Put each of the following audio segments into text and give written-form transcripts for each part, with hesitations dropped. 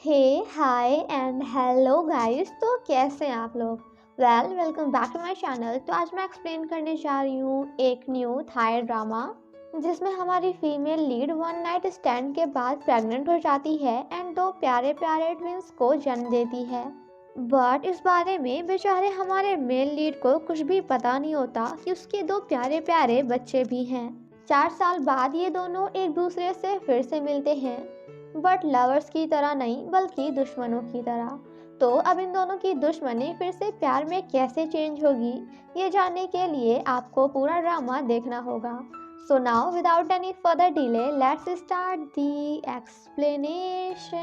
Hey hi and hello guys. तो कैसे हैं आप लोग? Welcome back to my channel. तो आज मैं एक्सप्लेन करने जा रही हूँ एक न्यू थाई ड्रामा जिसमें हमारी female lead one night stand के बाद प्रेग्नेंट हो जाती है एंड दो प्यारे प्यारे ट्विंस को जन्म देती है। बट इस बारे में बेचारे हमारे मेल लीड को कुछ भी पता नहीं होता कि उसके दो प्यारे प्यारे बच्चे भी हैं। 4 साल बाद ये दोनों एक दूसरे से फिर से मिलते हैं, बट लवर्स की तरह नहीं बल्कि दुश्मनों की तरह। तो अब इन दोनों की दुश्मनी फिर से प्यार में कैसे चेंज होगी, ये जानने के लिए आपको पूरा ड्रामा देखना होगा। So now without any further delay let's start the explanation.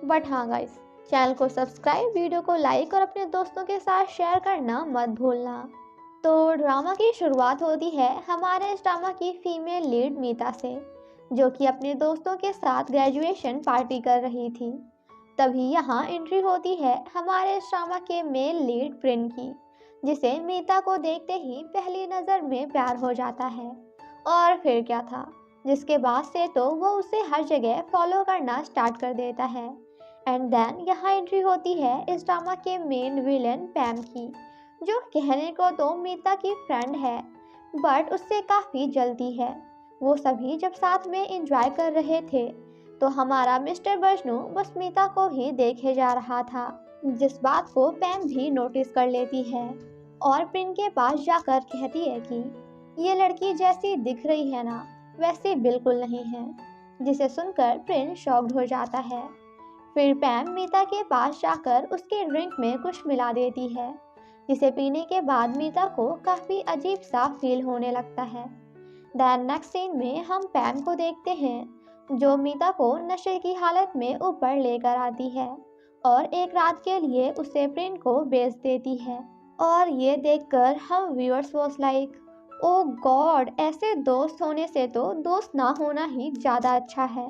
But हाँ गाइस, चैनल को सब्सक्राइब, वीडियो को लाइक और अपने दोस्तों के साथ शेयर करना मत भूलना। तो ड्रामा की शुरुआत होती है हमारे इस ड्रामा की फीमेल लीड मीता से, जो कि अपने दोस्तों के साथ ग्रेजुएशन पार्टी कर रही थी। तभी यहाँ एंट्री होती है हमारे इस ड्रामा के मेल लीड प्रिन की, जिसे मीता को देखते ही पहली नज़र में प्यार हो जाता है। और फिर क्या था, जिसके बाद से तो वो उसे हर जगह फॉलो करना स्टार्ट कर देता है। एंड देन यहाँ एंट्री होती है इस ड्रामा के मेन विलन पैम की, जो कहने को तो मीता की फ्रेंड है बट उससे काफ़ी जलती है। वो सभी जब साथ में एंजॉय कर रहे थे तो हमारा मिस्टर बजनू बस मीता को ही देखे जा रहा था, जिस बात को पैम भी नोटिस कर लेती है और प्रिन के पास जाकर कहती है कि ये लड़की जैसी दिख रही है ना, वैसी बिल्कुल नहीं है। जिसे सुनकर प्रिन शॉक्ड हो जाता है। फिर पैम मीता के पास जाकर उसके ड्रिंक में कुछ मिला देती है, जिसे पीने के बाद मीता को काफ़ी अजीब सा फील होने लगता है। देन नेक्स्ट सीन में हम पैम को देखते हैं, जो मीता को नशे की हालत में ऊपर लेकर आती है और एक रात के लिए उसे प्रिन को बेच देती है। और ये देखकर हम viewers was like, oh God, ऐसे दोस्त होने से तो दोस्त ना होना ही ज़्यादा अच्छा है।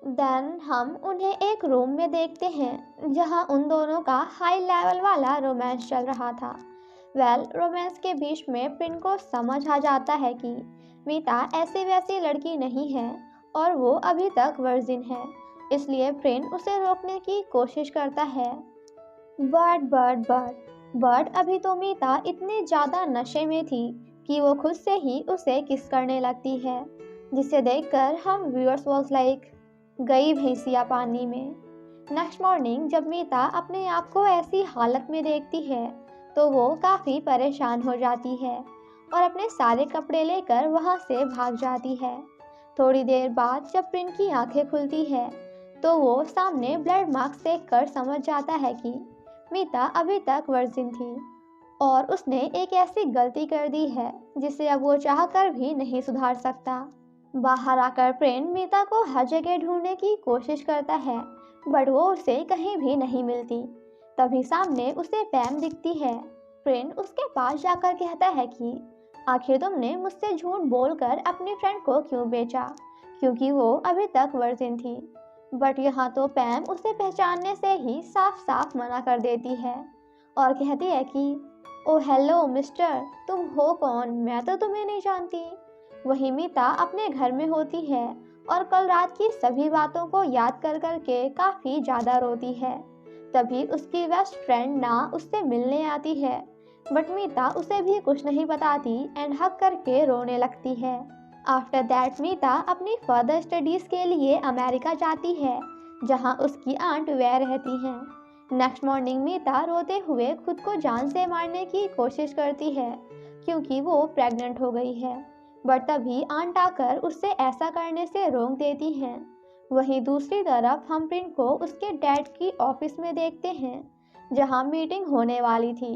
देन हम उन्हें एक रूम में देखते हैं जहां उन दोनों का हाई लेवल वाला रोमांस चल रहा था। रोमांस के बीच में प्रिन को समझ आ जाता है कि मीता ऐसी वैसी लड़की नहीं है और वो अभी तक वर्जिन है, इसलिए प्रिन उसे रोकने की कोशिश करता है। बट अभी तो मीता इतनी ज़्यादा नशे में थी कि वो खुद से ही उसे किस करने लगती है, जिसे देखकर हम व्यूअर्स वाज लाइक, गई भैंसिया पानी में। नेक्स्ट मॉर्निंग जब मीता अपने आप को ऐसी हालत में देखती है तो वो काफ़ी परेशान हो जाती है और अपने सारे कपड़े लेकर वहाँ से भाग जाती है। थोड़ी देर बाद जब प्रिन की आंखें खुलती है तो वो सामने ब्लड मार्क्स देखकर समझ जाता है कि मीता अभी तक वर्जिन थी और उसने एक ऐसी गलती कर दी है जिसे अब वो चाहकर भी नहीं सुधार सकता। बाहर आकर प्रिन मीता को हर जगह ढूंढने की कोशिश करता है, बट वो उसे कहीं भी नहीं मिलती। तभी सामने उसे पैम दिखती है। प्रिन उसके पास जाकर कहता है कि आखिर तुमने मुझसे झूठ बोलकर अपनी फ्रेंड को क्यों बेचा, क्योंकि वो अभी तक वर्जिन थी। बट यहाँ तो पैम उसे पहचानने से ही साफ साफ मना कर देती है और कहती है कि ओ हेलो मिस्टर, तुम हो कौन, मैं तो तुम्हें नहीं जानती। वहीं मीता अपने घर में होती है और कल रात की सभी बातों को याद कर के काफ़ी ज़्यादा रोती है। तभी उसकी बेस्ट फ्रेंड ना उससे मिलने आती है, बट मीता उसे भी कुछ नहीं बताती एंड हक करके रोने लगती है। आफ्टर दैट मीता अपनी फर्दर स्टडीज़ के लिए अमेरिका जाती है, जहां उसकी आंट वह रहती हैं। नेक्स्ट मॉर्निंग मीता रोते हुए खुद को जान से मारने की कोशिश करती है, क्योंकि वो प्रेग्नेंट हो गई है। बट तभी आंट आकर उससे ऐसा करने से रोक देती हैं। वहीं दूसरी तरफ हम प्रिन को उसके डैड की ऑफिस में देखते हैं, जहां मीटिंग होने वाली थी,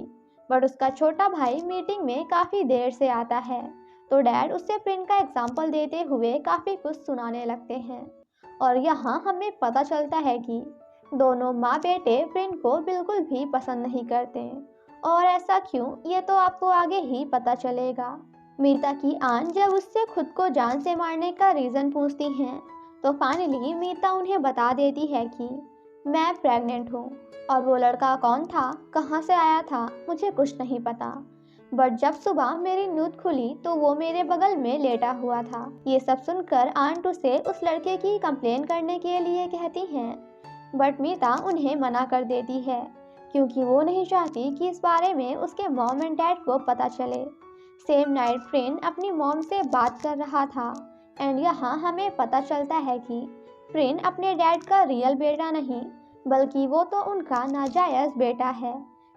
बट उसका छोटा भाई मीटिंग में काफ़ी देर से आता है। तो डैड उससे प्रिन का एग्जाम्पल देते हुए काफ़ी कुछ सुनाने लगते हैं और यहाँ हमें पता चलता है कि दोनों माँ बेटे प्रिन को बिल्कुल भी पसंद नहीं करते। और ऐसा क्यों, ये तो आपको आगे ही पता चलेगा। मीता की आंट जब उससे खुद को जान से मारने का रीज़न पूछती हैं तो फाइनली मीता उन्हें बता देती है कि मैं प्रेग्नेंट हूँ और वो लड़का कौन था, कहाँ से आया था, मुझे कुछ नहीं पता। बट जब सुबह मेरी नींद खुली तो वो मेरे बगल में लेटा हुआ था। ये सब सुनकर आंट उसे उस लड़के की कंप्लेन करने के लिए कहती हैं, बट मीता उन्हें मना कर देती है क्योंकि वो नहीं चाहती कि इस बारे में उसके मॉम एंड डैड को पता चले। सेम नाइट फ्रेंड अपनी मॉम से बात कर रहा था एंड यहाँ हमें पता चलता है कि फ्रेंड अपने डैड का रियल बेटा नहीं बल्कि वो तो उनका नाजायज़ बेटा है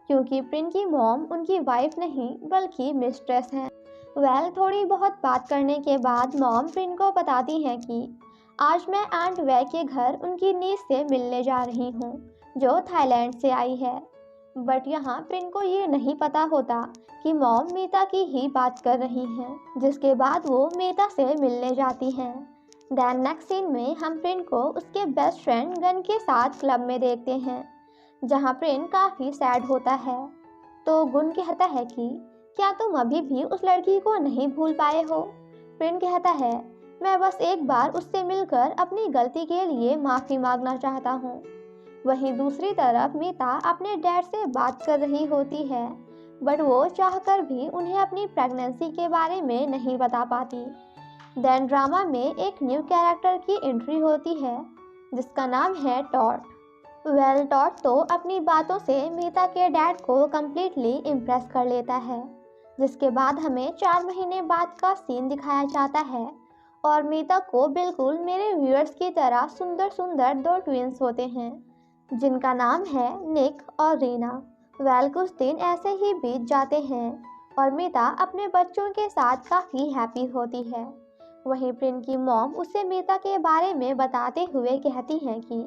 क्योंकि प्रिन की मॉम उनकी वाइफ नहीं बल्कि मिस्ट्रेस है। थोड़ी बहुत बात करने के बाद मॉम प्रिन को बताती है कि आज मैं आंट वै के घर उनकी नीस से मिलने जा रही हूँ जो थाईलैंड से आई है। बट यहाँ प्रिन को ये नहीं पता होता कि मॉम मीता की ही बात कर रही हैं, जिसके बाद वो मीता से मिलने जाती हैं। देन नेक्स्ट सीन में हम प्रिन को उसके बेस्ट फ्रेंड गन के साथ क्लब में देखते हैं जहाँ प्रिन काफ़ी सैड होता है। तो गुन कहता है कि क्या तुम अभी भी उस लड़की को नहीं भूल पाए हो? प्रिन कहता है मैं बस एक बार उससे मिलकर अपनी गलती के लिए माफ़ी मांगना चाहता हूँ। वहीं दूसरी तरफ मीता अपने डैड से बात कर रही होती है बट वो चाहकर भी उन्हें अपनी प्रेगनेंसी के बारे में नहीं बता पाती। देन ड्रामा में एक न्यू कैरेक्टर की एंट्री होती है जिसका नाम है टॉट। टॉट तो अपनी बातों से मीता के डैड को कम्प्लीटली इम्प्रेस कर लेता है, जिसके बाद हमें 4 महीने बाद का सीन दिखाया जाता है और मीता को बिल्कुल मेरे व्यूअर्स की तरह सुंदर सुंदर 2 ट्विंस होते हैं जिनका नाम है निक और रीना। कुछ दिन ऐसे ही बीत जाते हैं और मीता अपने बच्चों के साथ काफ़ी हैप्पी होती है। वहीं प्रिन की मॉम उसे मीता के बारे में बताते हुए कहती हैं कि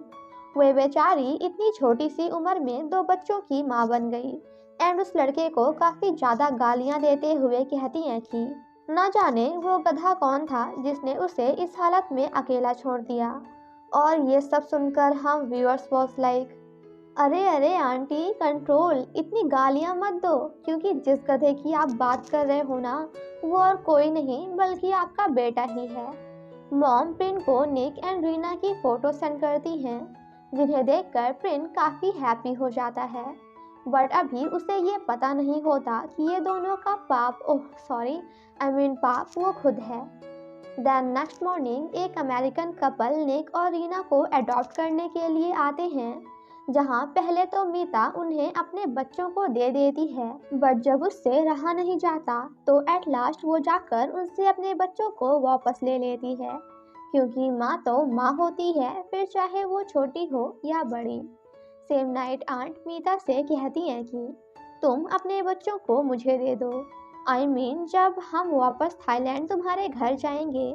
वे बेचारी इतनी छोटी सी उम्र में 2 बच्चों की माँ बन गई एंड उस लड़के को काफ़ी ज़्यादा गालियाँ देते हुए कहती हैं कि ना जाने वो गधा कौन था जिसने उसे इस हालत में अकेला छोड़ दिया। और ये सब सुनकर हम व्यूअर्स वॉज लाइक अरे अरे आंटी कंट्रोल, इतनी गालियाँ मत दो क्योंकि जिस गधे की आप बात कर रहे हो ना वो और कोई नहीं बल्कि आपका बेटा ही है। मॉम प्रिन को निक एंड रीना की फ़ोटो सेंड करती हैं जिन्हें देखकर प्रिन काफ़ी हैप्पी हो जाता है बट अभी उसे ये पता नहीं होता कि ये दोनों का पाप वो खुद है। देन नेक्स्ट मॉर्निंग एक अमेरिकन कपल निक और रीना को अडॉप्ट करने के लिए आते हैं जहां पहले तो मीता उन्हें अपने बच्चों को दे देती है बट जब उससे रहा नहीं जाता तो एट लास्ट वो जाकर उनसे अपने बच्चों को वापस ले लेती है क्योंकि माँ तो माँ होती है फिर चाहे वो छोटी हो या बड़ी। सेम नाइट आंट मीता से कहती हैं कि तुम अपने बच्चों को मुझे दे दो। जब हम वापस थाईलैंड तुम्हारे घर जाएंगे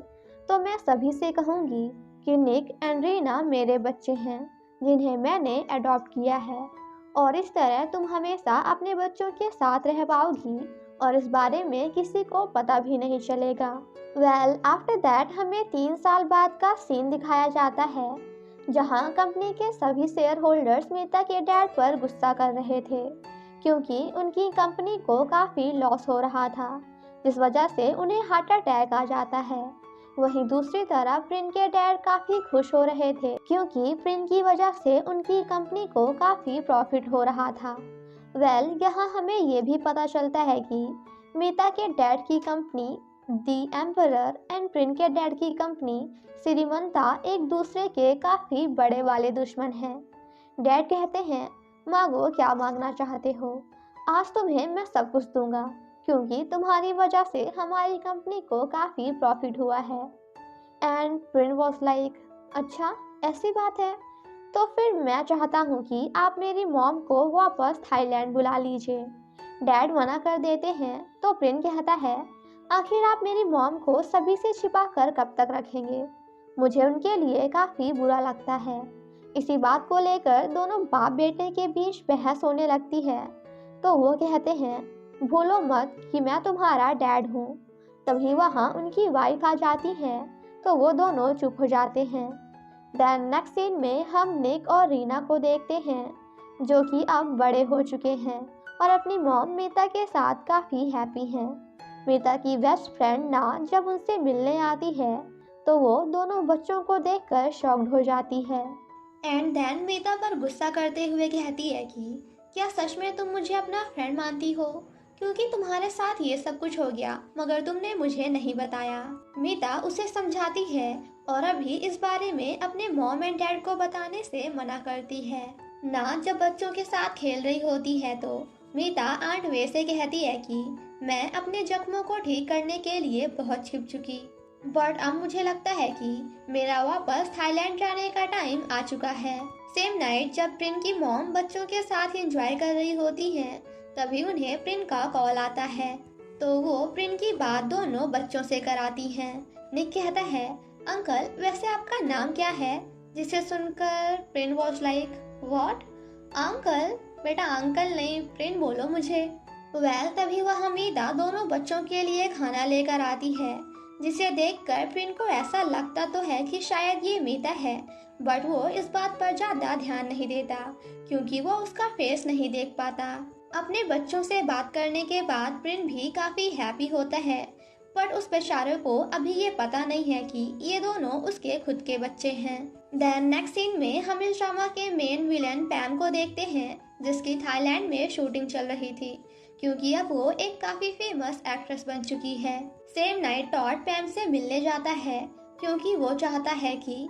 तो मैं सभी से कहूँगी कि निक एंड रीना मेरे बच्चे हैं जिन्हें मैंने अडॉप्ट किया है और इस तरह तुम हमेशा अपने बच्चों के साथ रह पाओगी और इस बारे में किसी को पता भी नहीं चलेगा। आफ्टर दैट हमें 3 साल बाद का सीन दिखाया जाता है जहां कंपनी के सभी शेयर होल्डर्स मीता के डैड पर गुस्सा कर रहे थे क्योंकि उनकी कंपनी को काफ़ी लॉस हो रहा था जिस वजह से उन्हें हार्ट अटैक आ जाता है। वहीं दूसरी तरफ प्रिन के डैड काफ़ी खुश हो रहे थे क्योंकि प्रिन की वजह से उनकी कंपनी को काफ़ी प्रॉफिट हो रहा था। यहाँ हमें ये भी पता चलता है कि मीता के डैड की कंपनी दी एम्परर एंड प्रिन के डैड की कंपनी श्रीमंता एक दूसरे के काफ़ी बड़े वाले दुश्मन हैं। डैड कहते हैं मांगो क्या मांगना चाहते हो, आज तुम्हें मैं सब कुछ दूंगा क्योंकि तुम्हारी वजह से हमारी कंपनी को काफ़ी प्रॉफिट हुआ है। एंड प्रिन वॉज लाइक अच्छा ऐसी बात है तो फिर मैं चाहता हूँ कि आप मेरी मॉम को वापस थाईलैंड बुला लीजिए। डैड मना कर देते हैं तो प्रिन कहता है आखिर आप मेरी मॉम को सभी से छिपा कर कब तक रखेंगे, मुझे उनके लिए काफ़ी बुरा लगता है। इसी बात को लेकर दोनों बाप बेटे के बीच बहस होने लगती है तो वो कहते हैं भूलो मत कि मैं तुम्हारा डैड हूँ। तभी वहाँ उनकी वाइफ आ जाती है तो वो दोनों चुप हो जाते हैं। देन नेक्स्ट सीन में हम निक और रीना को देखते हैं जो कि अब बड़े हो चुके हैं और अपनी मॉम मीता के साथ काफ़ी हैप्पी हैं। मीता की बेस्ट फ्रेंड ना जब उनसे मिलने आती है तो वो दोनों बच्चों को देखकर शॉक्ड हो जाती है एंड देन मीता पर गुस्सा करते हुए कहती है कि क्या सच में तुम मुझे अपना फ्रेंड मानती हो क्योंकि तुम्हारे साथ ये सब कुछ हो गया मगर तुमने मुझे नहीं बताया। मीता उसे समझाती है और अभी इस बारे में अपने मॉम एंड डैड को बताने से मना करती है। ना जब बच्चों के साथ खेल रही होती है तो मीता आंट वे से कहती है कि मैं अपने जख्मों को ठीक करने के लिए बहुत छिप चुकी, बट अब मुझे लगता है कि मेरा वापस थाईलैंड जाने का टाइम आ चुका है। सेम नाइट जब प्रिन की मॉम बच्चों के साथ एंजॉय कर रही होती है, तभी उन्हें प्रिन का कॉल आता है, तो वो प्रिन की बात दोनों बच्चों से कराती हैं। निक कहता है, अंकल वैसे आपका नाम क्या है? जिसे सुनकर प्रिन वॉज लाइक, व्हाट अंकल? बेटा अंकल नहीं, प्रिन बोलो मुझे। तभी वह हमीदा दोनों बच्चों के लिए खाना लेकर आती है, जिसे देखकर प्रिन को ऐसा लगता तो है कि शायद ये मीता है, बट वो इस बात पर ज्यादा ध्यान नहीं देता क्योंकि वो उसका फेस नहीं देख पाता। अपने बच्चों से बात करने के बाद प्रिन भी काफी हैप्पी होता है, बट उस बेचारे को अभी ये पता नहीं है कि ये दोनों उसके खुद के बच्चे हैं। देन नेक्स्ट सीन में हम इस ड्रामा के मेन विलन पैम को देखते हैं, जिसकी थाईलैंड में शूटिंग चल रही थी क्योंकि अब वो एक काफी फेमस एक्ट्रेस बन चुकी है। सेम नाइट टॉड पैम से मिलने जाता है क्योंकि वो चाहता है कि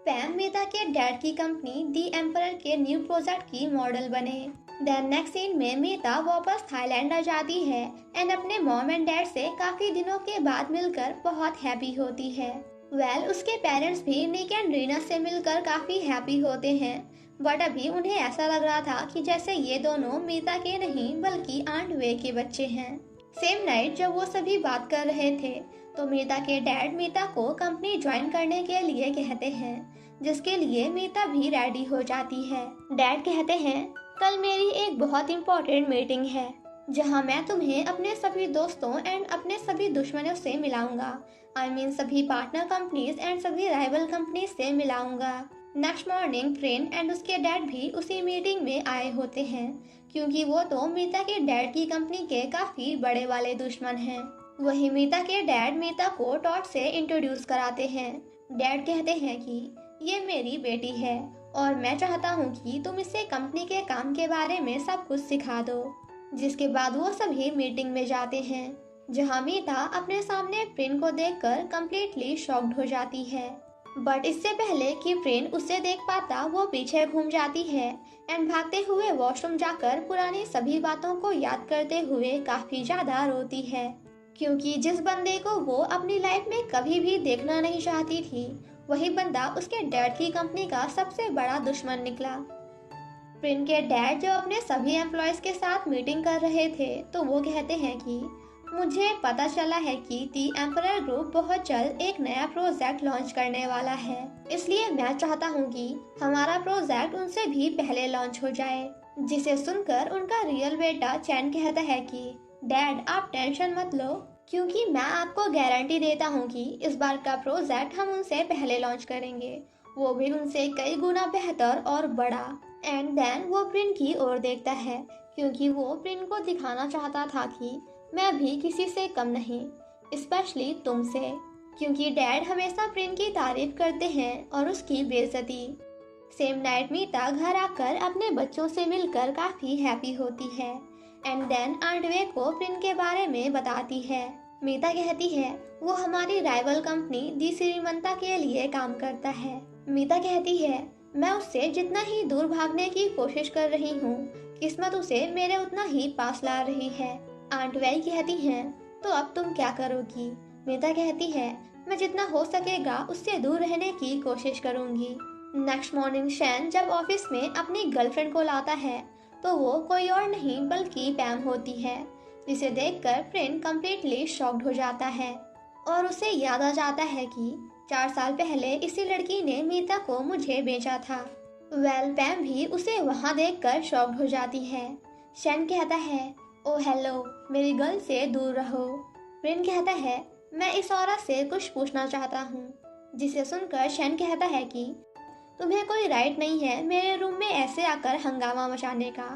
पैम मीता के डैड की कंपनी दी एम्परर के न्यू प्रोजेक्ट की मॉडल बने। देन नेक्स्ट सीन में मीता वापस थाईलैंड आ जाती है एंड अपने मॉम एंड डैड से काफी दिनों के बाद मिलकर बहुत हैप्पी होती है। उसके पेरेंट्स भी निक एंड रीना से मिलकर काफी हैप्पी होते हैं, बट अभी उन्हें ऐसा लग रहा था कि जैसे ये दोनों मीता के नहीं बल्कि आंट वे के बच्चे हैं। सेम नाइट जब वो सभी बात कर रहे थे तो मीता के डैड मीता को कंपनी ज्वाइन करने के लिए कहते हैं, जिसके लिए मीता भी रेडी हो जाती है। डैड कहते हैं, कल मेरी एक बहुत इम्पोर्टेंट मीटिंग है जहां मैं तुम्हें अपने सभी दोस्तों एंड अपने सभी दुश्मनों से मिलाऊंगा। आई मीन सभी पार्टनर कंपनीज एंड सभी राइवल कंपनीज से मिलाऊंगा। नेक्स्ट मॉर्निंग प्रिन एंड उसके डैड भी उसी मीटिंग में आए होते हैं क्योंकि वो तो मीता के डैड की कंपनी के काफी बड़े वाले दुश्मन हैं। वही मीता के डैड मीता को टॉड से इंट्रोड्यूस कराते हैं। डैड कहते हैं कि ये मेरी बेटी है और मैं चाहता हूँ कि तुम इसे कंपनी के काम के बारे में सब कुछ सिखा दो। जिसके बाद वो सभी मीटिंग में जाते हैं जहाँ मीता अपने सामने प्रिन को देखकर कम्प्लीटली शॉक्ड हो जाती है, बट इससे पहले कि प्रिन उसे देख पाता वो पीछे घूम जाती है एंड भागते हुए वॉशरूम जाकर पुरानी सभी बातों को याद करते हुए काफी ज्यादा रोती है क्योंकि जिस बंदे को वो अपनी लाइफ में कभी भी देखना नहीं चाहती थी, वही बंदा उसके डैड की कंपनी का सबसे बड़ा दुश्मन निकला। प्रिन के डैड जब अपने सभी एम्प्लॉयज के साथ मीटिंग कर रहे थे तो वो कहते हैं कि मुझे पता चला है कि दी एम्परर ग्रुप बहुत जल्द एक नया प्रोजेक्ट लॉन्च करने वाला है, इसलिए मैं चाहता हूँ कि हमारा प्रोजेक्ट उनसे भी पहले लॉन्च हो जाए। जिसे सुनकर उनका रियल बेटा चैन कहता है कि डैड आप टेंशन मत लो क्योंकि मैं आपको गारंटी देता हूँ कि इस बार का प्रोजेक्ट हम उनसे पहले लॉन्च करेंगे, वो भी उनसे कई गुना बेहतर और बड़ा। एंड देन वो प्रिन की ओर देखता है क्योंकि वो प्रिन को दिखाना चाहता था कि मैं भी किसी से कम नहीं, स्पेशली तुमसे, क्योंकि डैड हमेशा प्रिन की तारीफ करते हैं और उसकी बेइज्जती। सेम नाइट मीता घर आकर अपने बच्चों से मिलकर काफी हैप्पी होती है एंड देन आंट वे को प्रिन के बारे में बताती है। मीता कहती है वो हमारी राइवल कंपनी दी श्रीमंता के लिए काम करता है। मीता कहती है मैं उससे जितना ही दूर भागने की कोशिश कर रही हूँ, किस्मत उसे मेरे उतना ही पास ला रही है। आंट वेल कहती हैं तो अब तुम क्या करोगी? मीता कहती है मैं जितना हो सकेगा उससे दूर रहने की कोशिश करूंगी। नेक्स्ट मॉर्निंग शैन जब ऑफिस में अपनी गर्लफ्रेंड को लाता है तो वो कोई और नहीं बल्कि पैम होती है, जिसे देखकर प्रिन कम्प्लीटली शॉक्ड हो जाता है और उसे याद आ जाता है कि 4 साल पहले इसी लड़की ने मीता को मुझे बेचा था। पैम भी उसे वहाँ देखकर शॉक्ड हो जाती है। शैन कहता है ओ हेलो, मेरी गर्ल से दूर रहो। प्रिन कहता है मैं इस औरत से कुछ पूछना चाहता हूँ, जिसे सुनकर शैन कहता है कि तुम्हें कोई राइट नहीं है मेरे रूम में ऐसे आकर हंगामा मचाने का,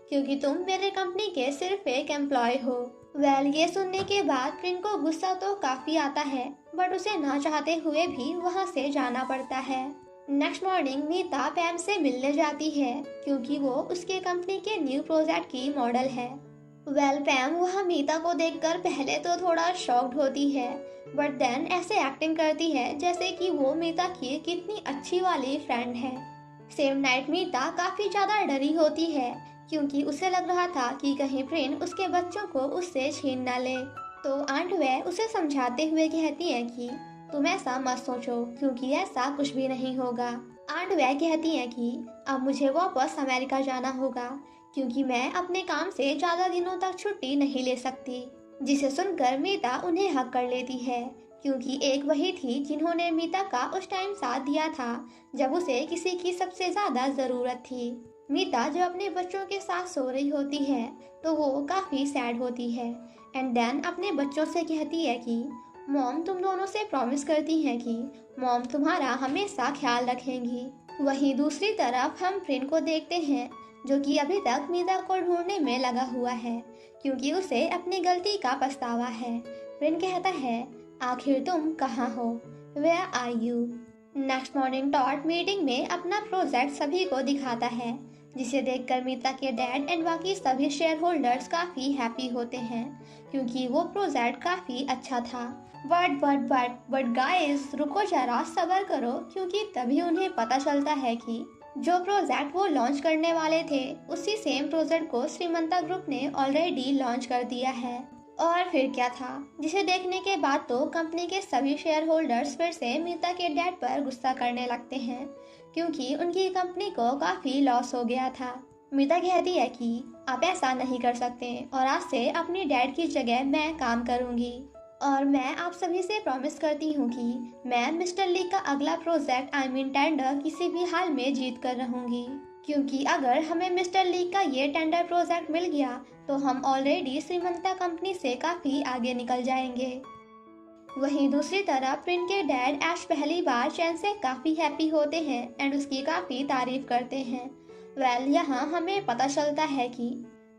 क्योंकि तुम मेरे कंपनी के सिर्फ एक एम्प्लॉय हो। ये सुनने के बाद प्रिन को गुस्सा तो काफी आता है, बट उसे ना चाहते हुए भी वहाँ से जाना पड़ता है। नेक्स्ट मॉर्निंग मीता पैम से मिलने जाती है क्योंकि वो उसके कंपनी के न्यू प्रोजेक्ट की मॉडल है। पैम वहाँ मीता को देखकर पहले तो थोड़ा शॉक्ड होती है, बट देन ऐसे एक्टिंग करती है जैसे कि वो मीता की कितनी अच्छी वाली फ्रेंड है। सेम नाइट मीता काफ़ी ज़्यादा डरी होती है, क्योंकि उसे लग रहा था कि कहीं प्रिन उसके बच्चों को उससे छीन ना ले। तो आंट वे उसे समझाते हुए कहती है कि तुम ऐसा मत सोचो, क्योंकि ऐसा कुछ भी नहीं होगा। आंट वे कहती है कि अब मुझे वापस अमेरिका जाना होगा, क्योंकि मैं अपने काम से ज़्यादा दिनों तक छुट्टी नहीं ले सकती। जिसे सुनकर मीता उन्हें हक कर लेती है, क्योंकि एक वही थी जिन्होंने मीता का उस टाइम साथ दिया था जब उसे किसी की सबसे ज़्यादा ज़रूरत थी। मीता जब अपने बच्चों के साथ सो रही होती है तो वो काफ़ी सैड होती है, एंड देन अपने बच्चों से कहती है कि मॉम तुम दोनों से प्रॉमिस करती हैं कि मॉम तुम्हारा हमेशा ख्याल रखेंगी। वहीं दूसरी तरफ हम प्रिन को देखते हैं, जो कि अभी तक मीता को ढूंढने में लगा हुआ है, क्योंकि उसे अपनी गलती का पछतावा है। प्रिन कहता है आखिर तुम कहाँ हो, where are you. Next morning Todd meeting में अपना प्रोजेक्ट सभी को दिखाता है, जिसे देखकर मीता के डैड एंड बाकी सभी शेयर होल्डर्स काफ़ी हैप्पी होते हैं, क्योंकि वो प्रोजेक्ट काफ़ी अच्छा था। बट गाइस रुको जरा, सब्र करो, क्योंकि तभी उन्हें पता चलता है कि जो प्रोजेक्ट वो लॉन्च करने वाले थे उसी सेम प्रोजेक्ट को श्रीमंता ग्रुप ने ऑलरेडी लॉन्च कर दिया है। और फिर क्या था, जिसे देखने के बाद तो कंपनी के सभी शेयर होल्डर्स फिर से मीता के डैड पर गुस्सा करने लगते हैं, क्योंकि उनकी कंपनी को काफ़ी लॉस हो गया था। मीता कहती है कि आप ऐसा नहीं कर सकते और आज से अपनी डैड की जगह मैं काम करूंगी, और मैं आप सभी से प्रॉमिस करती हूँ कि मैं मिस्टर ली का अगला प्रोजेक्ट टेंडर किसी भी हाल में जीत कर रहूंगी, क्योंकि अगर हमें मिस्टर ली का ये टेंडर प्रोजेक्ट मिल गया तो हम ऑलरेडी श्रीमंता कंपनी से काफ़ी आगे निकल जाएंगे। वहीं दूसरी तरफ प्रिन के डैड ऐश पहली बार चैन से काफ़ी हैप्पी होते हैं एंड उसकी काफ़ी तारीफ करते हैं। यहाँ हमें पता चलता है कि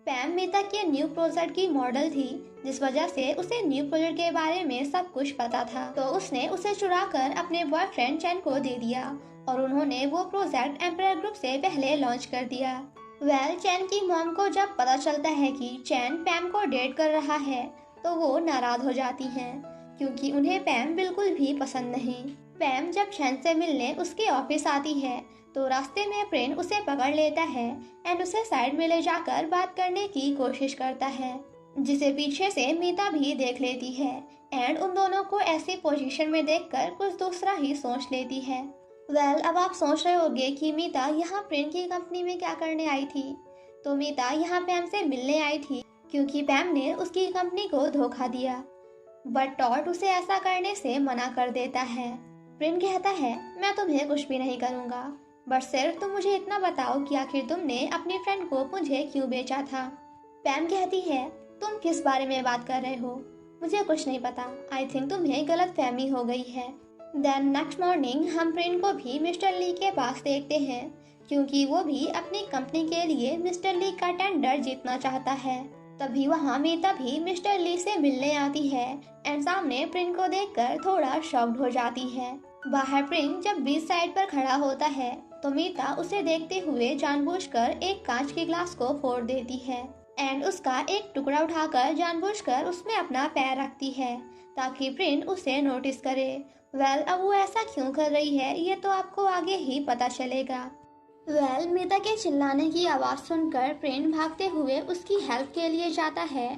पैम मीता के न्यू प्रोजेक्ट की मॉडल थी, जिस वजह से उसे न्यू प्रोजेक्ट के बारे में सब कुछ पता था। तो उसने उसे चुराकर अपने बॉयफ्रेंड चैन को दे दिया और उन्होंने वो प्रोजेक्ट एम्पायर ग्रुप से पहले लॉन्च कर दिया। चैन की मॉम को जब पता चलता है कि चैन पैम को डेट कर रहा है तो वो नाराज हो जाती हैं, क्योंकि उन्हें पैम बिल्कुल भी पसंद नहीं। पैम जब चैन से मिलने उसके ऑफिस आती है तो रास्ते में प्रिन उसे पकड़ लेता है एंड उसे साइड में ले जाकर बात करने की कोशिश करता है, जिसे पीछे से मीता भी देख लेती है एंड उन दोनों को ऐसी पोजीशन में देखकर कुछ दूसरा ही सोच लेती है। अब आप सोच रहे होंगे कि मीता यहाँ प्रिन की कंपनी में क्या करने आई थी। तो मीता यहाँ पैम से मिलने आई थी, क्योंकि पैम ने उसकी कंपनी को धोखा दिया, बट टॉड उसे ऐसा करने से मना कर देता है। प्रिन कहता है मैं तुम्हें कुछ भी नहीं करूँगा, बट सिर्फ तुम मुझे इतना बताओ कि आखिर तुमने अपनी फ्रेंड को मुझे क्यों बेचा था। पैम कहती है तुम किस बारे में बात कर रहे हो, मुझे कुछ नहीं पता, आई थिंक तुम्हें गलत फहमी हो गई है। देन नेक्स्ट मॉर्निंग हम प्रिन को भी मिस्टर ली के पास देखते हैं, क्योंकि वो भी अपनी कंपनी के लिए मिस्टर ली का टेंडर जीतना चाहता है। तभी वहाँ मीता भी मिस्टर ली से मिलने आती है एंड सामने प्रिन को देखकर थोड़ा शॉक्ड हो जाती है। बाहर प्रिन जब बीच साइड पर खड़ा होता है तो मीता उसे देखते हुए जानबूझकर एक कांच के ग्लास को फोड़ देती है एंड उसका एक टुकड़ा उठाकर जानबूझकर उसमें अपना पैर रखती है, ताकि प्रिन उसे नोटिस करे। अब वो ऐसा क्यों कर रही है ये तो आपको आगे ही पता चलेगा। मीता के चिल्लाने की आवाज़ सुनकर प्रिन भागते हुए उसकी हेल्प के लिए जाता है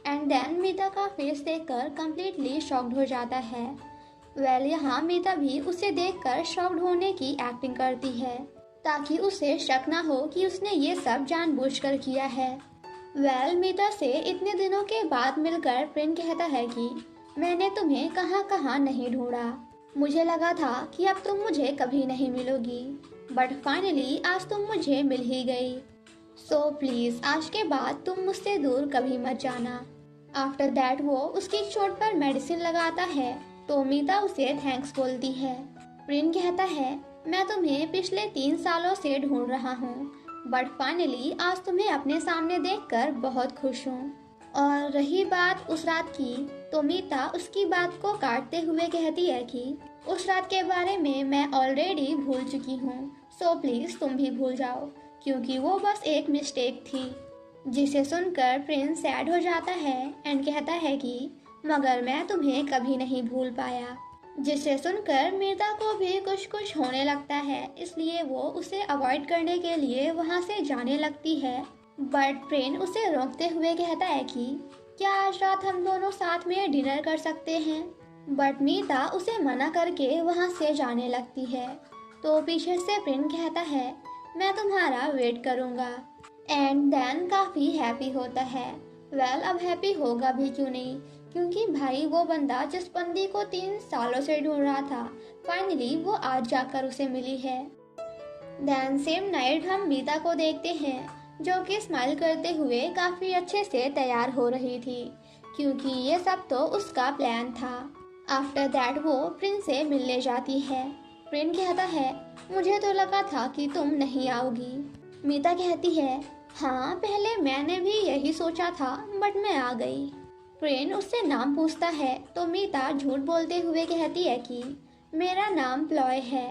एंड देन मीता का फेस देखकर कम्प्लीटली शॉक्ड हो जाता है। यहाँ मीता भी उसे देखकर शॉक्ड होने की एक्टिंग करती है, ताकि उसे शक ना हो कि उसने ये सब जानबूझकर किया है। मीता से इतने दिनों के बाद मिलकर प्रिन कहता है कि मैंने तुम्हें कहाँ कहाँ नहीं ढूंढा, मुझे लगा था कि अब तुम मुझे कभी नहीं मिलोगी, बट फाइनली आज तुम मुझे मिल ही गई। सो प्लीज आज के बाद तुम मुझसे दूर कभी मत जाना। आफ्टर दैट वो उसकी चोट पर मेडिसिन लगाता है तो मीता उसे थैंक्स बोलती है। प्रिन कहता है मैं तुम्हें पिछले 3 सालों से ढूंढ रहा हूँ, बट फाइनली आज तुम्हें अपने सामने देखकर बहुत खुश हूँ। और रही बात उस रात की, तो मीता उसकी बात को काटते हुए कहती है कि उस रात के बारे में मैं ऑलरेडी भूल चुकी हूँ, सो प्लीज तुम भी भूल जाओ, क्योंकि वो बस एक मिस्टेक थी। जिसे सुनकर प्रिंस सैड हो जाता है एंड कहता है कि मगर मैं तुम्हें कभी नहीं भूल पाया। जिसे सुनकर मीता को भी कुछ कुछ होने लगता है, इसलिए वो उसे अवॉइड करने के लिए वहाँ से जाने लगती है। बट प्रिंस उसे रोकते हुए कहता है कि क्या आज रात हम दोनों साथ में डिनर कर सकते हैं। बट मीता उसे मना करके वहाँ से जाने लगती है। तो पीछे से प्रिंस कहता है मैं तुम्हारा वेट करूँगा। एंड देन काफ़ी हैप्पी होता है। अब हैप्पी होगा भी क्यों नहीं, क्योंकि भाई वो बंदा जिस बंदी को 3 सालों से ढूंढ रहा था, फाइनली वो आज जाकर उसे मिली है। देन सेम नाइट हम मीता को देखते हैं जो कि स्माइल करते हुए काफ़ी अच्छे से तैयार हो रही थी, क्योंकि ये सब तो उसका प्लान था। आफ्टर दैट वो प्रिंस से मिलने जाती है। प्रिंस कहता है मुझे तो लगा था कि तुम नहीं आओगी। मीता कहती है हाँ पहले मैंने भी यही सोचा था, बट मैं आ गई। प्रिंस उससे नाम पूछता है तो मीता झूठ बोलते हुए कहती है कि मेरा नाम प्लॉय है।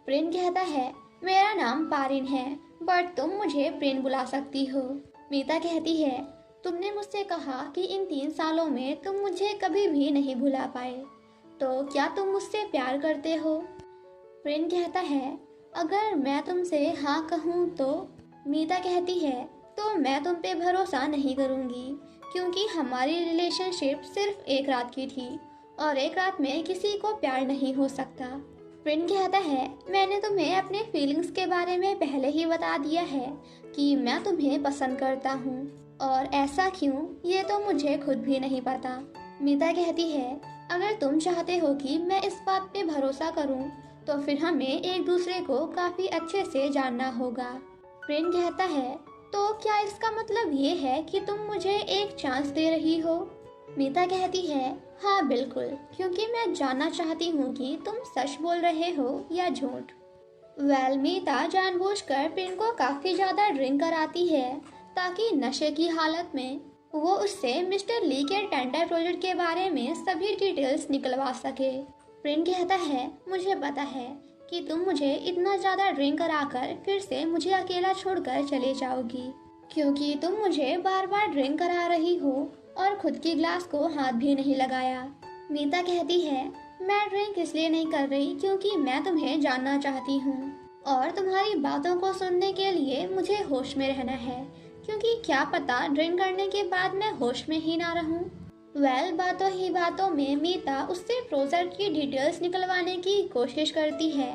प्रिंस कहता है मेरा नाम पारिन है, बट तुम मुझे प्रिंस बुला सकती हो। मीता कहती है तुमने मुझसे कहा कि इन 3 सालों में तुम मुझे कभी भी नहीं भुला पाए, तो क्या तुम मुझसे प्यार करते हो। प्रिंस कहता है अगर मैं तुमसे हाँ कहूँ तो। मीता कहती है तो मैं तुम पे भरोसा नहीं करूँगी, क्योंकि हमारी रिलेशनशिप सिर्फ एक रात की थी और एक रात में किसी को प्यार नहीं हो सकता। प्रिंस कहता है मैंने तुम्हें अपने फीलिंग्स के बारे में पहले ही बता दिया है कि मैं तुम्हें पसंद करता हूँ, और ऐसा क्यों ये तो मुझे खुद भी नहीं पता। मीता कहती है अगर तुम चाहते हो कि मैं इस बात पे भरोसा करूँ तो फिर हमें एक दूसरे को काफ़ी अच्छे से जानना होगा। प्रिंस कहता है तो क्या इसका मतलब ये है कि तुम मुझे एक चांस दे रही हो। मीता कहती है हाँ बिल्कुल, क्योंकि मैं जानना चाहती हूँ कि तुम सच बोल रहे हो या झूठ। मीता जानबूझकर प्रिंस को काफ़ी ज़्यादा ड्रिंक कराती है ताकि नशे की हालत में वो उससे मिस्टर ली के टेंडर प्रोजेक्ट के बारे में सभी डिटेल्स निकलवा सके। प्रिंस कहता है मुझे पता है कि तुम मुझे इतना ज़्यादा ड्रिंक कराकर फिर से मुझे अकेला छोड़कर चले जाओगी, क्योंकि तुम मुझे बार बार ड्रिंक करा रही हो और खुद की ग्लास को हाथ भी नहीं लगाया। मीता कहती है मैं ड्रिंक इसलिए नहीं कर रही क्योंकि मैं तुम्हें जानना चाहती हूँ और तुम्हारी बातों को सुनने के लिए मुझे होश में रहना है, क्योंकि क्या पता ड्रिंक करने के बाद मैं होश में ही ना रहूँ। बातों ही बातों में मीता उससे प्रोजेक्ट की डिटेल्स निकलवाने की कोशिश करती है,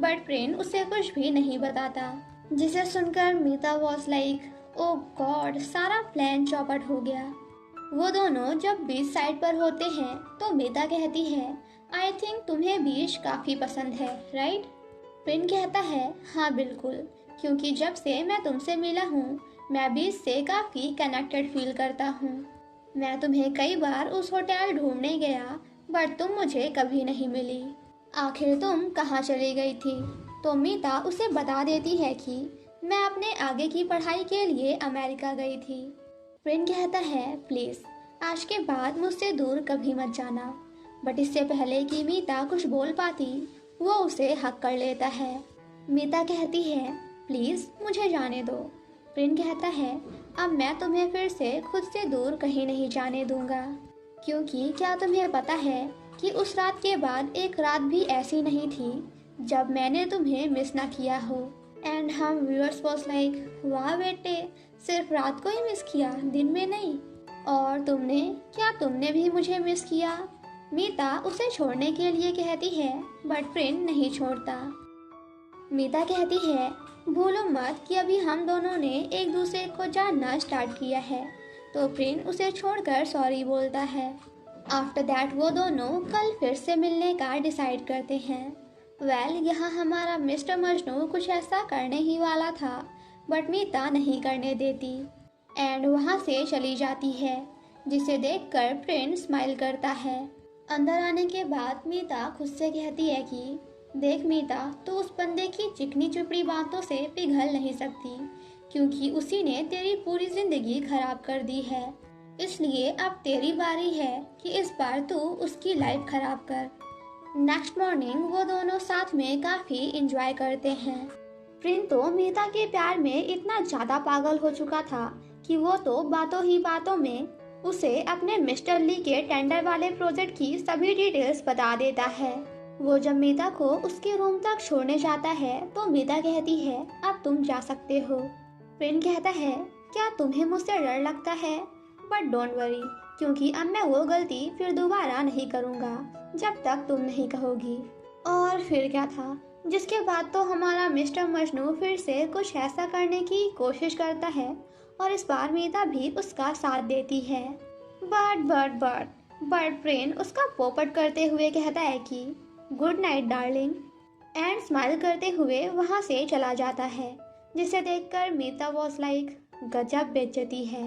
बट प्रिंस उसे कुछ भी नहीं बताता। जिसे सुनकर मीता वॉज लाइक ओ गॉड, सारा प्लान चौपट हो गया। वो दोनों जब बीच साइड पर होते हैं तो मीता कहती है आई थिंक तुम्हें बीच काफ़ी पसंद है, राइट। प्रिंस कहता है हाँ बिल्कुल, क्योंकि जब से मैं तुमसे मिला हूँ मैं बीच से काफ़ी कनेक्टेड फील करता हूँ। मैं तुम्हें कई बार उस होटल ढूंढने गया, बट तुम मुझे कभी नहीं मिली। आखिर तुम कहाँ चली गई थी। तो मीता उसे बता देती है कि मैं अपने आगे की पढ़ाई के लिए अमेरिका गई थी। प्रिंस कहता है प्लीज़ आज के बाद मुझसे दूर कभी मत जाना, बट इससे पहले कि मीता कुछ बोल पाती वो उसे हक कर लेता है। मीता कहती है प्लीज़ मुझे जाने दो। प्रिंस कहता है अब मैं तुम्हें फिर से खुद से दूर कहीं नहीं जाने दूंगा, क्योंकि क्या तुम्हें पता है कि उस रात के बाद एक रात भी ऐसी नहीं थी जब मैंने तुम्हें मिस ना किया हो। एंड हम व्यूअर्स वॉज लाइक वाह बेटे, सिर्फ रात को ही मिस किया, दिन में नहीं। और क्या तुमने भी मुझे मिस किया। मीता उसे छोड़ने के लिए कहती है, बट प्रिंस नहीं छोड़ता। मीता कहती है भूलो मत कि अभी हम दोनों ने एक दूसरे को जानना स्टार्ट किया है। तो प्रिंस उसे छोड़कर सॉरी बोलता है। आफ्टर दैट वो दोनों कल फिर से मिलने का डिसाइड करते हैं। यहाँ हमारा मिस्टर मजनू कुछ ऐसा करने ही वाला था, बट मीता नहीं करने देती एंड वहाँ से चली जाती है, जिसे देखकर प्रिंस स्माइल करता है। अंदर आने के बाद मीता खुद से कहती है कि देख मीता, तो उस बंदे की चिकनी चुपड़ी बातों से पिघल नहीं सकती, क्योंकि उसी ने तेरी पूरी जिंदगी खराब कर दी है। इसलिए अब तेरी बारी है कि इस बार तू उसकी लाइफ खराब कर। नेक्स्ट मॉर्निंग वो दोनों साथ में काफ़ी इंजॉय करते हैं। प्रिंस तो मीता के प्यार में इतना ज़्यादा पागल हो चुका था कि वो तो बातों ही बातों में उसे अपने मिस्टर ली के टेंडर वाले प्रोजेक्ट की सभी डिटेल्स बता देता है। वो जब मीता को उसके रूम तक छोड़ने जाता है तो मीता कहती है, अब तुम जा सकते हो। प्रिन कहता है, क्या तुम्हें मुझसे डर लगता है? बट डोंट वरी, क्योंकि अब मैं वो गलती फिर दोबारा नहीं करूँगा जब तक तुम नहीं कहोगी। और फिर क्या था, जिसके बाद तो हमारा मिस्टर मजनू फिर से कुछ ऐसा करने की कोशिश करता है और इस बार मीता भी उसका साथ देती है। बट प्रेन उसका पोपट करते हुए कहता है कि good night darling, and smile करते हुए वहाँ से चला जाता है, जिसे देखकर मीता वॉज लाइक, गजब बेइज्जती है।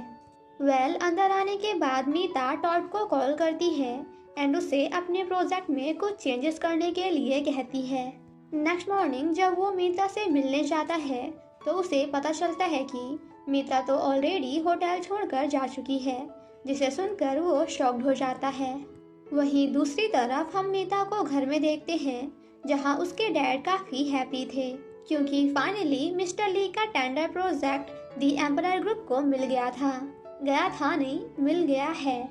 अंदर आने के बाद मीता टॉड को कॉल करती है एंड उसे अपने प्रोजेक्ट में कुछ चेंजेस करने के लिए कहती है। नेक्स्ट मॉर्निंग जब वो मीता से मिलने जाता है तो उसे पता चलता है कि मीता तो ऑलरेडी होटल छोड़कर जा चुकी है, जिसे सुनकर वो शॉक्ड हो जाता है। वहीं दूसरी तरफ हम मीता को घर में देखते हैं, जहां उसके डैड काफी हैप्पी थे क्योंकि फाइनली मिस्टर ली का टेंडर प्रोजेक्ट दी एम्परर ग्रुप को मिल गया था नहीं, मिल गया है।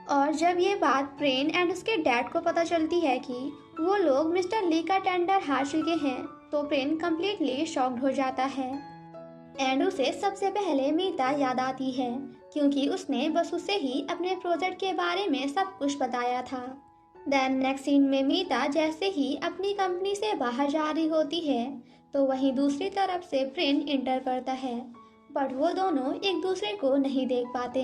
और जब ये बात प्रेन एंड उसके डैड को पता चलती है कि वो लोग मिस्टर ली का टेंडर हार चुके हैं, तो प्रेन कम्प्लीटली शॉक्ड हो जाता है एंड उसे सबसे पहले मीता याद आती है, क्योंकि उसने बस उसे ही अपने प्रोजेक्ट के बारे में सब कुछ बताया था। देन नेक्स्ट सीन में मीता जैसे ही अपनी कंपनी से बाहर जा रही होती है तो वहीं दूसरी तरफ से प्रेन इंटर करता है, बट वो दोनों एक दूसरे को नहीं देख पाते।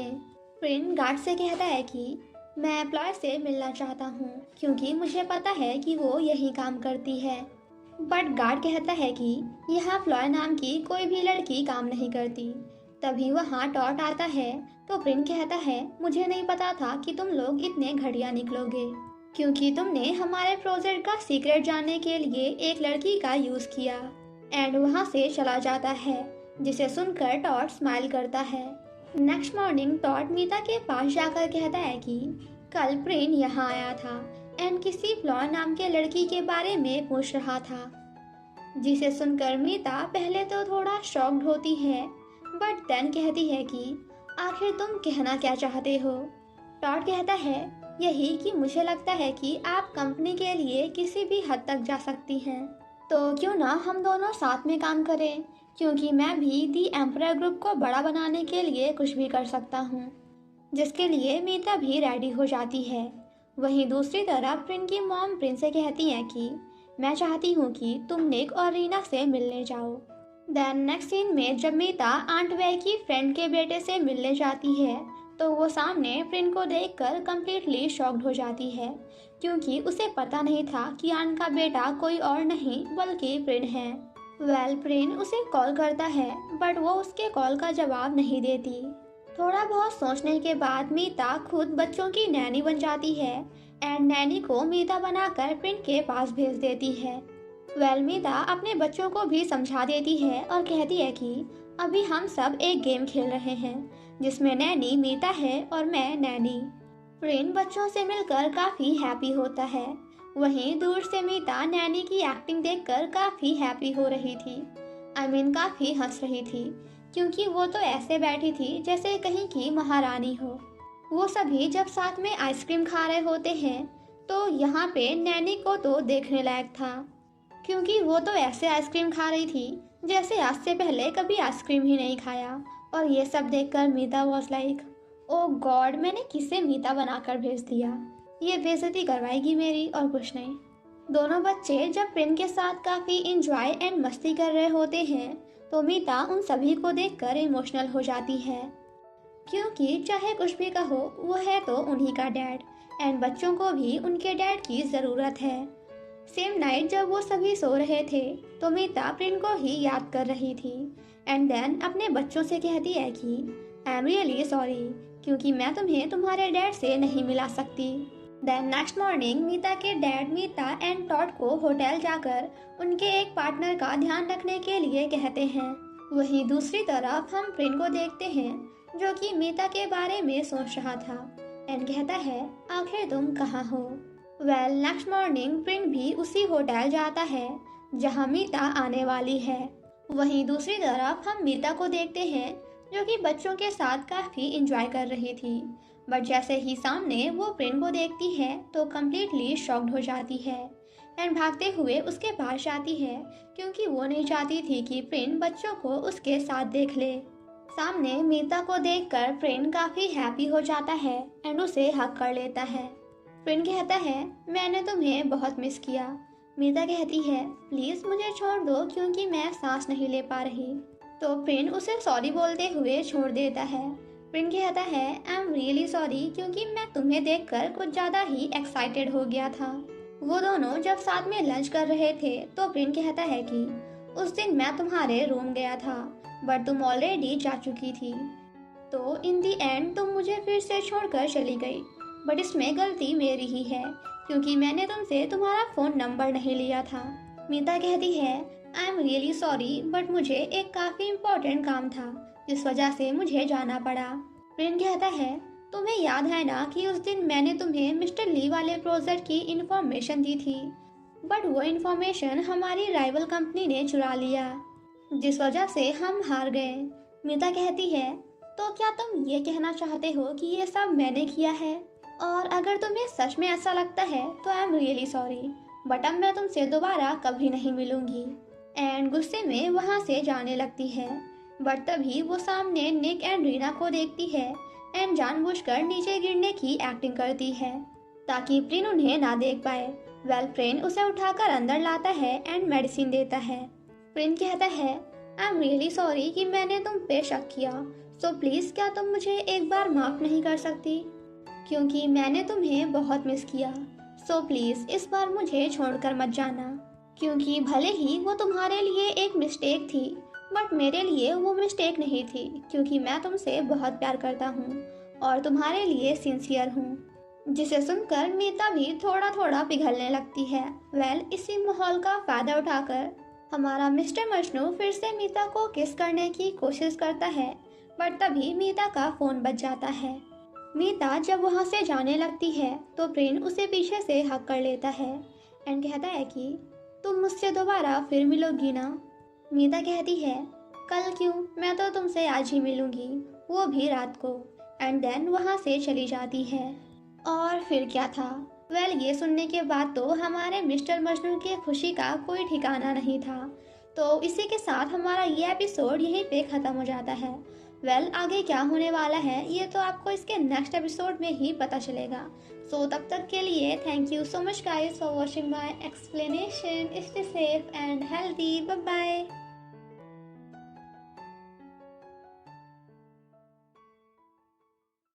प्रेन गार्ड से कहता है कि मैं एम्प्लॉयर से मिलना चाहता हूँ क्योंकि मुझे पता है कि वो यही काम करती है। बट गार्ड कहता है कि यहाँ फ्लॉय नाम की कोई भी लड़की काम नहीं करती। तभी वहाँ टॉट आता है तो प्रिन कहता है, मुझे नहीं पता था कि तुम लोग इतने घटिया निकलोगे, क्योंकि तुमने हमारे प्रोजेक्ट का सीक्रेट जानने के लिए एक लड़की का यूज़ किया। एंड वहाँ से चला जाता है, जिसे सुनकर टॉट स्माइल करता है। नेक्स्ट मॉर्निंग टॉट मीता के पास जाकर कहता है कि कल प्रिन यहाँ आया था एंड किसी फ्लॉय नाम के लड़की के बारे में पूछ रहा था, जिसे सुनकर मीता पहले तो थोड़ा शॉक्ड होती है, बट देन कहती है कि आखिर तुम कहना क्या चाहते हो। टॉट कहता है, यही कि मुझे लगता है कि आप कंपनी के लिए किसी भी हद तक जा सकती हैं, तो क्यों ना हम दोनों साथ में काम करें, क्योंकि मैं भी दी एम्परर ग्रुप को बड़ा बनाने के लिए कुछ भी कर सकता हूँ, जिसके लिए मीता भी रेडी हो जाती है। वहीं दूसरी तरफ प्रिन की मॉम प्रिन से कहती है कि मैं चाहती हूँ कि तुम निक और रीना से मिलने जाओ। देन नेक्स्ट सीन में जब मीता आंट वे की फ्रेंड के बेटे से मिलने जाती है तो वो सामने प्रिन को देखकर कम्प्लीटली शॉक्ड हो जाती है, क्योंकि उसे पता नहीं था कि आंट का बेटा कोई और नहीं बल्कि प्रिन है। प्रिन उसे कॉल करता है, बट वो उसके कॉल का जवाब नहीं देती। थोड़ा बहुत सोचने के बाद मीता खुद बच्चों की नैनी बन जाती है एंड नैनी को मीता बनाकर प्रिन के पास भेज देती है। मीता अपने बच्चों को भी समझा देती है और कहती है कि अभी हम सब एक गेम खेल रहे हैं जिसमें नैनी मीता है और मैं नैनी। प्रिन बच्चों से मिलकर काफी हैप्पी होता है। वहीं दूर से मीता नैनी की एक्टिंग देखकर काफी हैप्पी हो रही थी, काफी हंस रही थी, क्योंकि वो तो ऐसे बैठी थी जैसे कहीं की महारानी हो। वो सभी जब साथ में आइसक्रीम खा रहे होते हैं तो यहाँ पे नैनी को तो देखने लायक था, क्योंकि वो तो ऐसे आइसक्रीम खा रही थी जैसे आज से पहले कभी आइसक्रीम ही नहीं खाया। और ये सब देखकर मीता वॉज लाइक, ओ गॉड, मैंने किसे मीता बनाकर भेज दिया, ये बेइज्जती करवाएगी मेरी और कुछ नहीं। दोनों बच्चे जब प्रिन के साथ काफ़ी इंजॉय एंड मस्ती कर रहे होते हैं तो मीता उन सभी को देखकर इमोशनल हो जाती है, क्योंकि चाहे कुछ भी कहो वो है तो उन्हीं का डैड एंड बच्चों को भी उनके डैड की ज़रूरत है। सेम नाइट जब वो सभी सो रहे थे तो मीता प्रिन को ही याद कर रही थी एंड देन अपने बच्चों से कहती है कि आई एम रियली सॉरी, क्योंकि मैं तुम्हें तुम्हारे डैड से नहीं मिला सकती। देन नेक्स्ट मॉर्निंग मीता के डैड मीता एंड टॉड को होटल जाकर उनके एक पार्टनर का ध्यान रखने के लिए कहते हैं। वहीं दूसरी तरफ हम प्रिन को देखते हैं जो कि मीता के बारे में सोच रहा था एंड कहता है, आखिर तुम कहाँ हो। नेक्स्ट मॉर्निंग प्रिन भी उसी होटल जाता है जहाँ मीता आने वाली है। वहीं दूसरी तरफ हम मीता को देखते हैं जो कि बच्चों के साथ काफ़ी इंजॉय कर रही थी। बट जैसे ही सामने वो प्रिन को देखती है तो कम्प्लीटली शॉक्ड हो जाती है एंड भागते हुए उसके पास जाती है, क्योंकि वो नहीं चाहती थी कि प्रिन बच्चों को उसके साथ देख ले। सामने मीता को देखकर प्रिन काफ़ी हैप्पी हो जाता है एंड उसे हक कर लेता है। प्रिन कहता है, मैंने तुम्हें बहुत मिस किया। मीता कहती है, प्लीज़ मुझे छोड़ दो क्योंकि मैं सांस नहीं ले पा रही। तो प्रिन उसे सॉरी बोलते हुए छोड़ देता है। प्रिन कहता है, आई एम रियली सॉरी क्योंकि मैं तुम्हें देखकर कुछ ज़्यादा ही एक्साइटेड हो गया था। वो दोनों जब साथ में लंच कर रहे थे तो प्रिन कहता है कि उस दिन मैं तुम्हारे रूम गया था बट तुम ऑलरेडी जा चुकी थी, तो इन दी एंड तुम मुझे फिर से छोड़कर चली गई। बट इसमें गलती मेरी ही है क्योंकि मैंने तुमसे तुम्हारा फ़ोन नंबर नहीं लिया था। मीता कहती है, I am really sorry but मुझे एक काफ़ी इम्पोर्टेंट काम था जिस वजह से मुझे जाना पड़ा। प्रिन कहता है, तुम्हें याद है ना कि उस दिन मैंने तुम्हें मिस्टर ली वाले प्रोजेक्ट की इन्फॉर्मेशन दी थी, बट वो इन्फॉर्मेशन हमारी राइवल कंपनी ने चुरा लिया जिस वजह से हम हार गए। मीता कहती है, तो क्या तुम ये कहना चाहते हो कि ये सब मैंने किया है? और अगर तुम्हें सच में ऐसा लगता है तो I am really sorry but अब मैं तुमसे दोबारा कभी नहीं मिलूंगी। एंड गुस्से में वहाँ से जाने लगती है। बट तभी वो सामने निक एंड रीना को देखती है एंड जानबूझकर नीचे गिरने की एक्टिंग करती है ताकि प्रिन उन्हें ना देख पाए। प्रिन उसे उठाकर अंदर लाता है एंड मेडिसिन देता है। प्रिन कहता है, आई एम रियली सॉरी कि मैंने तुम पे शक किया, सो प्लीज़ क्या तुम मुझे एक बार माफ़ नहीं कर सकती? क्योंकि मैंने तुम्हें बहुत मिस किया, सो प्लीज़ इस बार मुझे छोड़कर मत जाना। क्योंकि भले ही वो तुम्हारे लिए एक मिस्टेक थी बट मेरे लिए वो मिस्टेक नहीं थी, क्योंकि मैं तुमसे बहुत प्यार करता हूँ और तुम्हारे लिए सिंसियर हूँ। जिसे सुनकर मीता भी थोड़ा थोड़ा पिघलने लगती है। इसी माहौल का फ़ायदा उठाकर हमारा मिस्टर मजनू फिर से मीता को किस करने की कोशिश करता है, बट तभी मीता का फ़ोन बज जाता है। मीता जब वहाँ से जाने लगती है तो प्रिन उसे पीछे से हक कर लेता है एंड कहता है कि तुम मुझसे दोबारा फिर मिलोगी ना? मीता कहती है, कल क्यों, मैं तो तुमसे आज ही मिलूंगी, वो भी रात को। एंड देन वहाँ से चली जाती है। और फिर क्या था? ये सुनने के बाद तो हमारे मिस्टर मजनू की खुशी का कोई ठिकाना नहीं था। तो इसी के साथ हमारा ये एपिसोड यहीं पे ख़त्म हो जाता है। आगे क्या होने वाला है ये तो आपको इसके नेक्स्ट एपिसोड में ही पता चलेगा। सो तब तक के लिए thank you so much guys for watching my explanation. Stay safe and healthy. Bye bye.